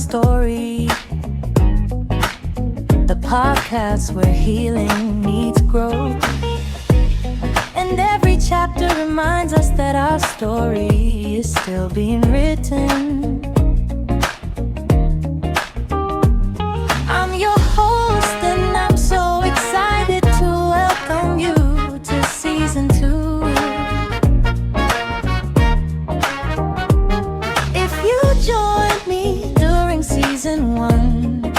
story, the podcast where healing meets growth. And every chapter reminds us that our story is still being written. I'm your host and I'm so excited to welcome you to season 2. If you joined me during season 1,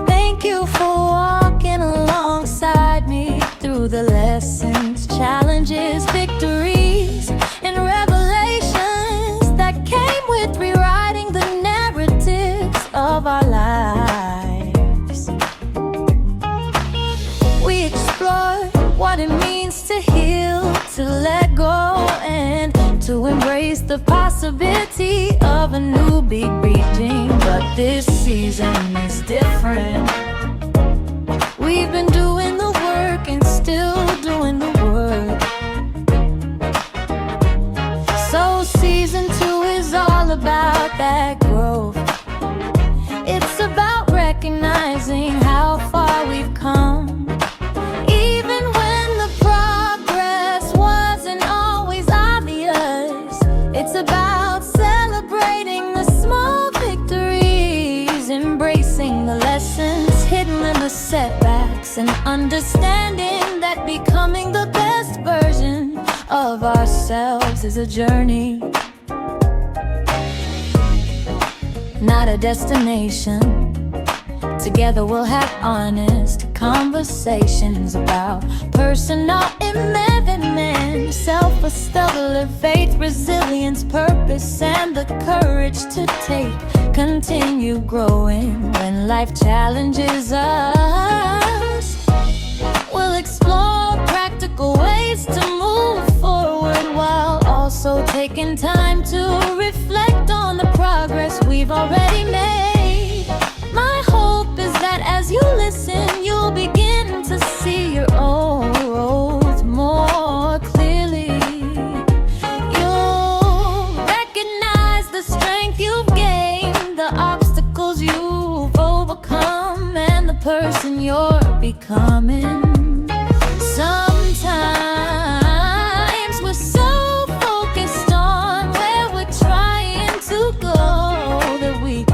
thank you for walking alongside me through the lessons, challenges, victories, and revelations that came with rewriting the narratives of our lives. We explored what it means to heal, to let go, and to embrace the possibility of a new beginning. But this season is different. We've been doing the work and still doing the work. So season 2 is all about that growth. It's about recognizing how far we've come, even when the progress wasn't always obvious. It's about celebrating the small victories, embracing the lessons hidden in the setbacks, and understanding that becoming the best version of ourselves is a journey, not a destination. Together we'll have honest conversations about personal enlightenment, self-discovery, faith, resilience, purpose, and the courage to continue growing when life challenges us. We'll explore practical ways to move forward while also taking time to reflect on the progress we've already made. My hope is that as you listen, you'll begin to see your own growth more clearly. You'll recognize the strength you've gained, the obstacles you've overcome, and the person you're becoming. Sometimes we're so focused on where we're trying to go that we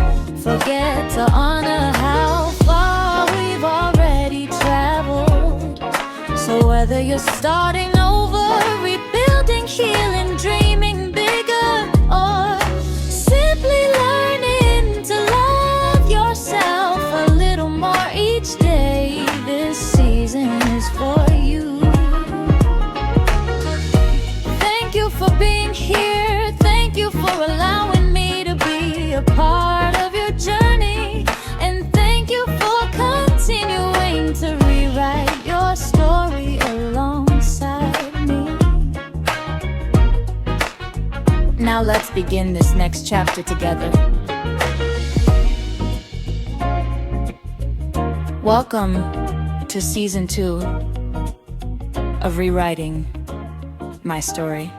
forget to honor how far we've already traveled. So whether you're starting over, rebuilding, healing, dreaming bigger, or simply learning to love yourself a little more each day, this season is for you. Thank you for being here. Thank you for allowing me to be a part of your journey. And thank you for continuing to rewrite your story alongside me. Now let's begin this next chapter together. Welcome to season 2 of Rewriting My Story.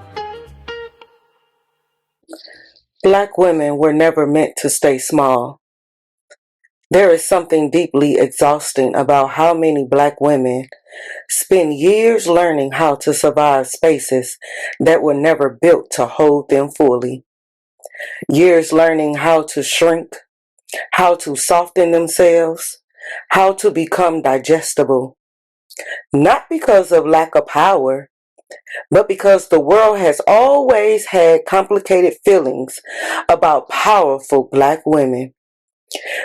Black women were never meant to stay small. There is something deeply exhausting about how many Black women spend years learning how to survive spaces that were never built to hold them fully. Years learning how to shrink, how to soften themselves, how to become digestible. Not because of lack of power, but because the world has always had complicated feelings about powerful Black women.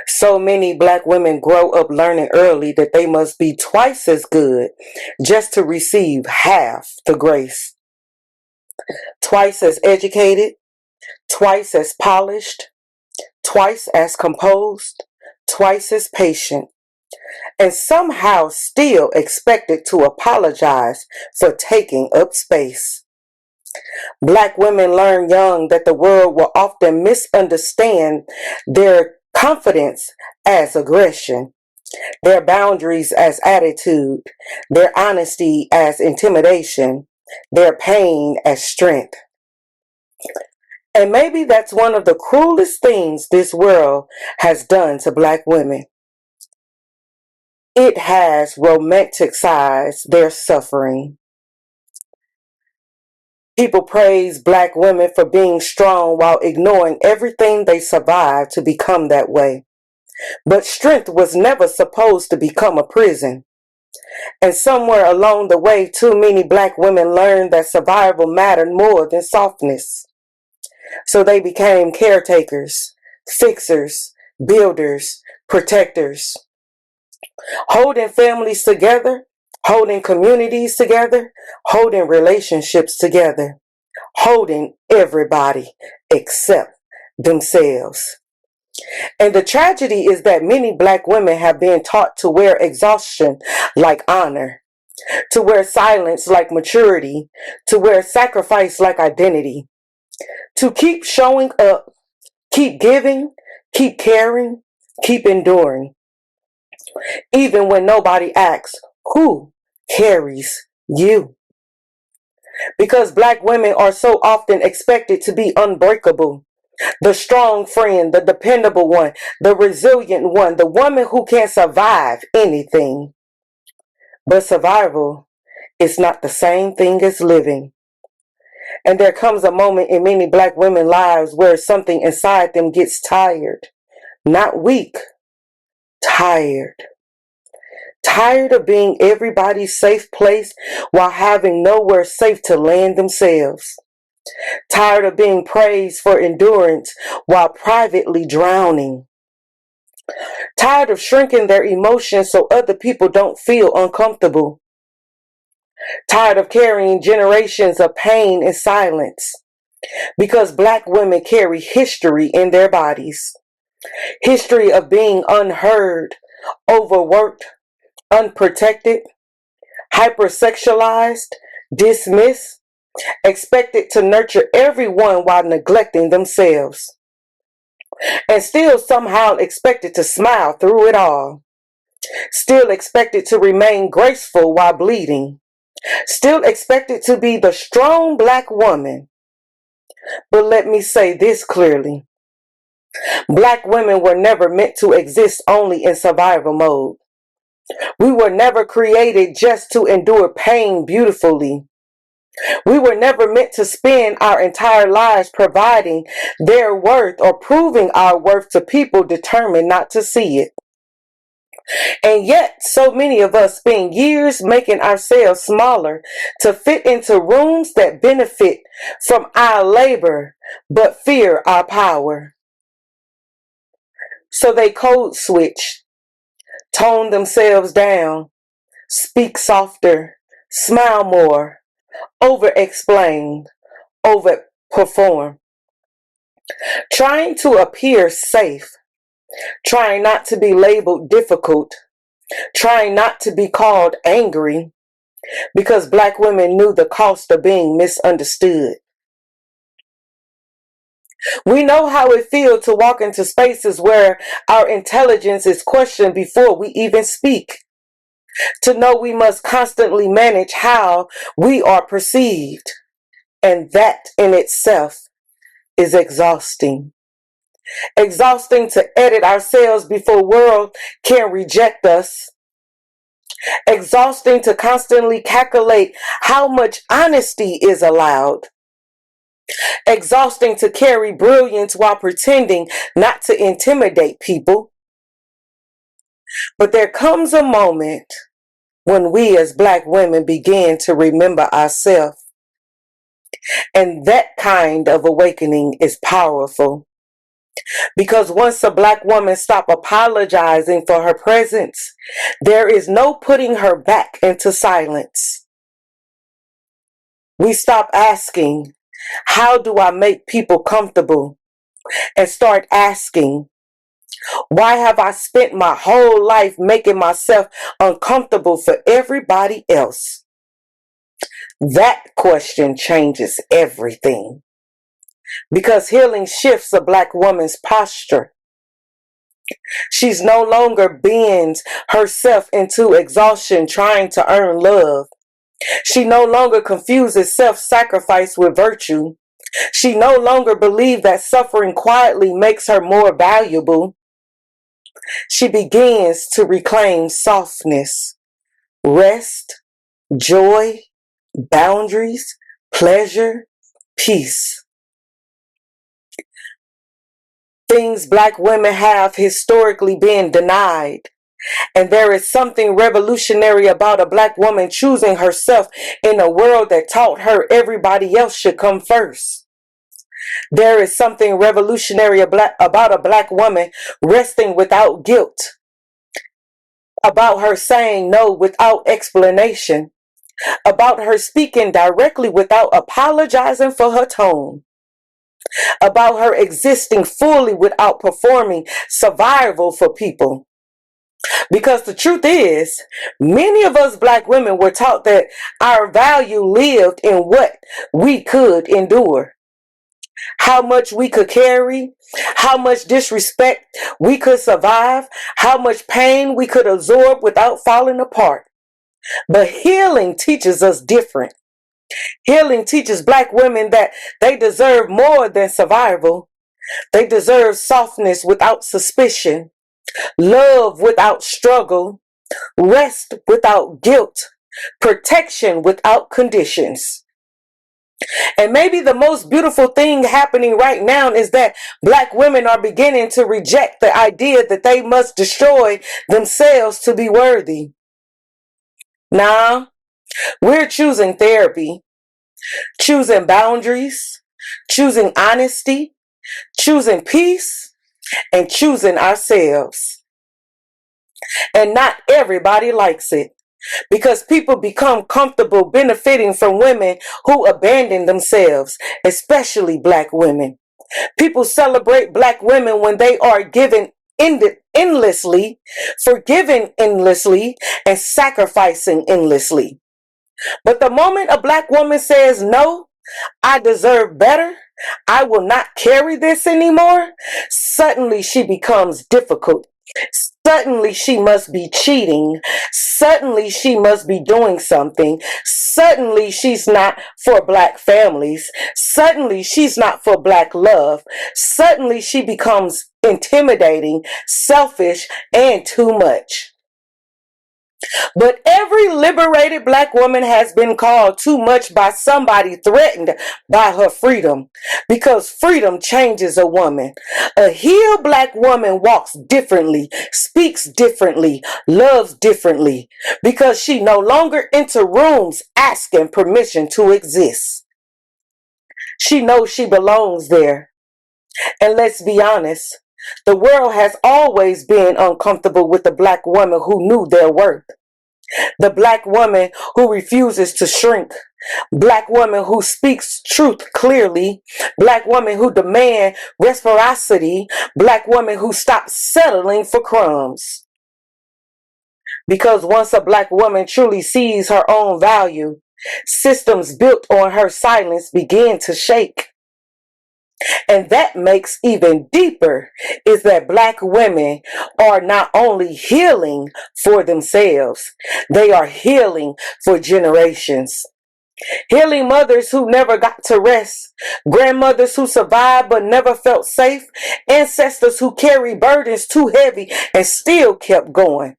So many Black women grow up learning early that they must be twice as good just to receive half the grace. Twice as educated, twice as polished, twice as composed, twice as patient, and somehow still expected to apologize for taking up space. Black women learn young that the world will often misunderstand their confidence as aggression, their boundaries as attitude, their honesty as intimidation, their pain as strength. And maybe that's one of the cruelest things this world has done to black women. It has romanticized their suffering. People praise black women for being strong while ignoring everything they survived to become that way. But strength was never supposed to become a prison. And somewhere along the way, too many black women learned that survival mattered more than softness. So they became caretakers, fixers, builders, protectors, holding families together, holding communities together, holding relationships together, holding everybody except themselves. And the tragedy is that many black women have been taught to wear exhaustion like honor, to wear silence like maturity, to wear sacrifice like identity, to keep showing up, keep giving, keep caring, keep enduring, even when nobody asks, who carries you? Because black women are so often expected to be unbreakable, the strong friend, the dependable one, the resilient one, the woman who can survive anything. But survival is not the same thing as living. And there comes a moment in many black women's lives where something inside them gets tired. Not weak, tired. Tired of being everybody's safe place while having nowhere safe to land themselves. Tired of being praised for endurance while privately drowning. Tired of shrinking their emotions so other people don't feel uncomfortable. Tired of carrying generations of pain in silence. Because black women carry history in their bodies. History of being unheard, overworked, unprotected, hypersexualized, dismissed, expected to nurture everyone while neglecting themselves, and still somehow expected to smile through it all, still expected to remain graceful while bleeding, still expected to be the strong black woman. But let me say this clearly. Black women were never meant to exist only in survival mode. We were never created just to endure pain beautifully. We were never meant to spend our entire lives providing their worth or proving our worth to people determined not to see it. And yet, so many of us spend years making ourselves smaller to fit into rooms that benefit from our labor but fear our power. So they code switch, tone themselves down, speak softer, smile more, over-explain, over-perform. Trying to appear safe, trying not to be labeled difficult, trying not to be called angry, because black women knew the cost of being misunderstood. We know how it feels to walk into spaces where our intelligence is questioned before we even speak. To know we must constantly manage how we are perceived. And that in itself is exhausting. Exhausting to edit ourselves before world can reject us. Exhausting to constantly calculate how much honesty is allowed. Exhausting to carry brilliance while pretending not to intimidate people. But there comes a moment when we as black women begin to remember ourselves. And that kind of awakening is powerful. Because once a black woman stops apologizing for her presence, there is no putting her back into silence. We stop asking, how do I make people comfortable? And start asking, why have I spent my whole life making myself uncomfortable for everybody else? That question changes everything. Because healing shifts a black woman's posture. She's no longer bends herself into exhaustion trying to earn love. She no longer confuses self-sacrifice with virtue. She no longer believed that suffering quietly makes her more valuable. She begins to reclaim softness, rest, joy, boundaries, pleasure, peace. Things Black women have historically been denied. And there is something revolutionary about a Black woman choosing herself in a world that taught her everybody else should come first. There is something revolutionary about a Black woman resting without guilt, about her saying no without explanation, about her speaking directly without apologizing for her tone, about her existing fully without performing survival for people. Because the truth is, many of us Black women were taught that our value lived in what we could endure, how much we could carry, how much disrespect we could survive, how much pain we could absorb without falling apart. But healing teaches us different. Healing teaches Black women that they deserve more than survival. They deserve softness without suspicion, love without struggle, rest without guilt, protection without conditions. And maybe the most beautiful thing happening right now is that Black women are beginning to reject the idea that they must destroy themselves to be worthy. Nah, we're choosing therapy, choosing boundaries, choosing honesty, choosing peace, and choosing ourselves. And not everybody likes it, because people become comfortable benefiting from women who abandon themselves, especially Black women. People celebrate Black women when they are given endlessly, forgiving endlessly, and sacrificing endlessly. But the moment a Black woman says, no, I deserve better, I will not carry this anymore, suddenly she becomes difficult. Suddenly she must be cheating. Suddenly she must be doing something. Suddenly she's not for Black families. Suddenly she's not for Black love. Suddenly she becomes intimidating, selfish, and too much. But every liberated Black woman has been called too much by somebody threatened by her freedom, because freedom changes a woman. A healed Black woman walks differently, speaks differently, loves differently, because she no longer enters rooms asking permission to exist. She knows she belongs there. And let's be honest, the world has always been uncomfortable with the Black woman who knew their worth. The Black woman who refuses to shrink. Black woman who speaks truth clearly. Black woman who demands reciprocity. Black woman who stops settling for crumbs. Because once a Black woman truly sees her own value, systems built on her silence begin to shake. And that makes even deeper is that Black women are not only healing for themselves, they are healing for generations. Healing mothers who never got to rest, grandmothers who survived but never felt safe, ancestors who carry burdens too heavy and still kept going.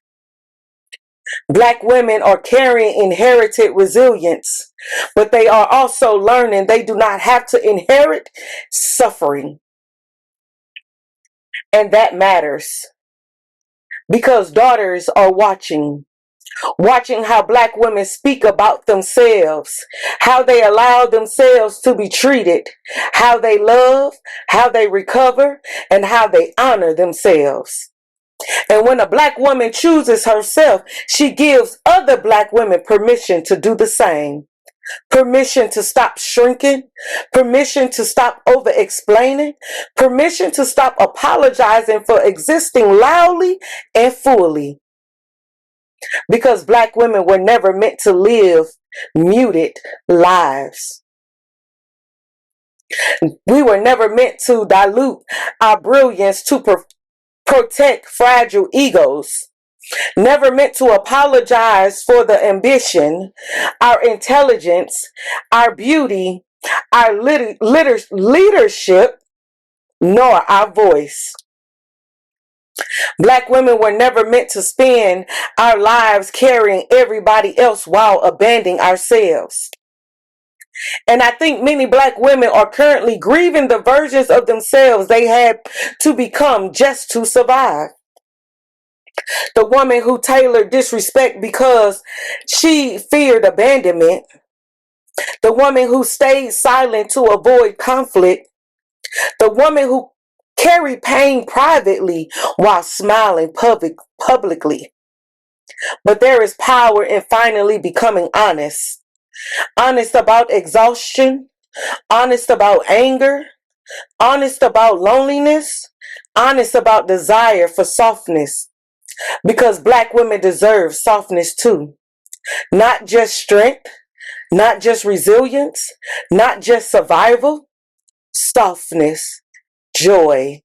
Black women are carrying inherited resilience, but they are also learning they do not have to inherit suffering. And that matters, because daughters are watching how Black women speak about themselves, how they allow themselves to be treated, how they love, how they recover, and how they honor themselves. And when a Black woman chooses herself, she gives other Black women permission to do the same. Permission to stop shrinking, permission to stop over-explaining, permission to stop apologizing for existing loudly and fully. Because Black women were never meant to live muted lives. We were never meant to dilute our brilliance to protect fragile egos. Never meant to apologize for the ambition, our intelligence, our beauty, our leadership, nor our voice. Black women were never meant to spend our lives carrying everybody else while abandoning ourselves. And I think many black women are currently grieving the versions of themselves they had to become just to survive. The woman who tailored disrespect because she feared abandonment. The woman who stayed silent to avoid conflict. The woman who carried pain privately while smiling publicly. But there is power in finally becoming honest. Honest about exhaustion. Honest about anger. Honest about loneliness. Honest about desire for softness. Because black women deserve softness too. Not just strength, not just resilience, not just survival. Softness, joy,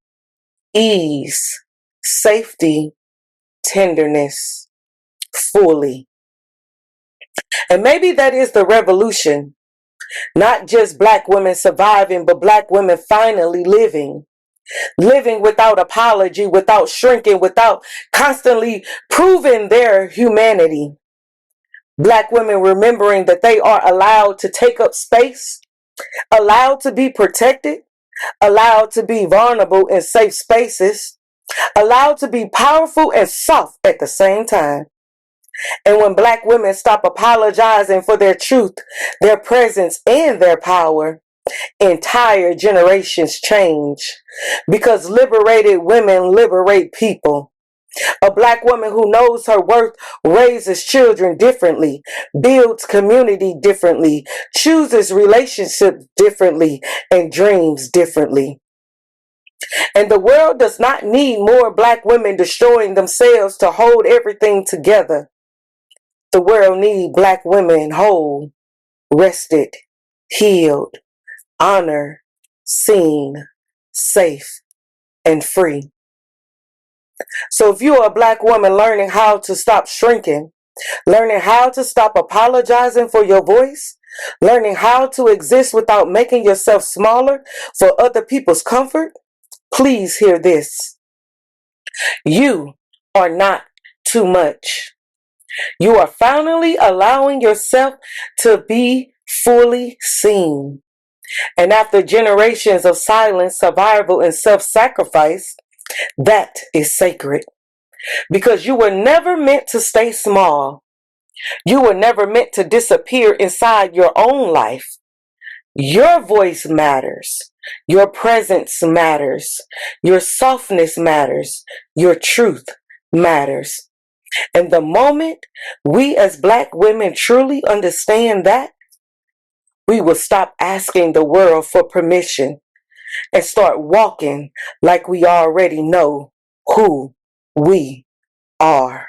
ease, safety, tenderness, fully. And maybe that is the revolution. Not just black women surviving, but black women finally living. Living without apology, without shrinking, without constantly proving their humanity. Black women remembering that they are allowed to take up space, allowed to be protected, allowed to be vulnerable in safe spaces, allowed to be powerful and soft at the same time. And when black women stop apologizing for their truth, their presence, and their power, entire generations change. Because liberated women liberate people. A black woman who knows her worth raises children differently, builds community differently, chooses relationships differently, and dreams differently. And the world does not need more black women destroying themselves to hold everything together. The world needs black women whole, rested, healed, honored, seen, safe, and free. So if you are a black woman learning how to stop shrinking, learning how to stop apologizing for your voice, learning how to exist without making yourself smaller for other people's comfort, please hear this. You are not too much. You are finally allowing yourself to be fully seen. And after generations of silence, survival, and self-sacrifice, that is sacred. Because you were never meant to stay small. You were never meant to disappear inside your own life. Your voice matters. Your presence matters. Your softness matters. Your truth matters. And the moment we as black women truly understand that, we will stop asking the world for permission and start walking like we already know who we are.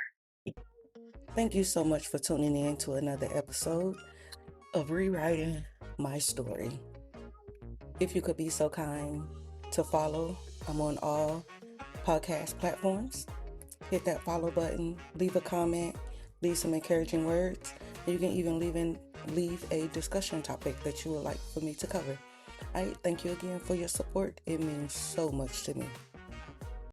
Thank you so much for tuning in to another episode of Rewriting My Story. If you could be so kind to follow, I'm on all podcast platforms. Hit that follow button, leave a comment, leave some encouraging words. You can even leave a discussion topic that you would like for me to cover. I thank you again for your support. It means so much to me.